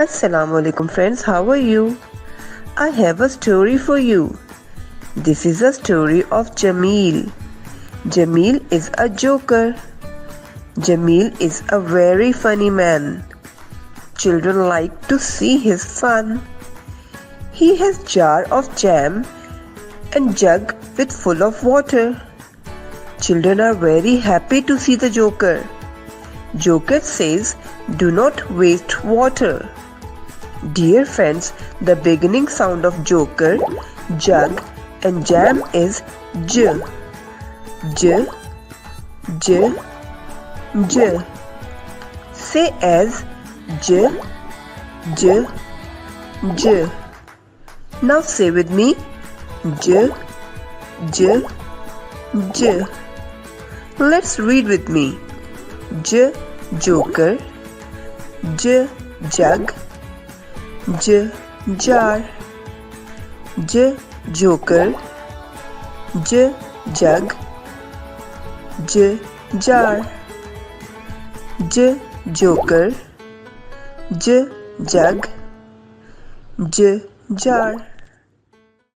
Assalamu alaikum friends, how are you? I have a story for you. This is a story of Jamil. Jamil is a joker. Jamil is a very funny man. Children like to see his fun. He has jar of jam and jug with full of water. Children are very happy to see the joker. Joker says, "Do not waste water." Dear friends, the beginning sound of joker, jug and jam is j. J, j, j. Say as j, j, j. Now say with me j, j, j. Let's read with me. J, joker, j, jug, j, jar, j, joker, j, jug, j, jar, j, joker, j, jug, j, jar.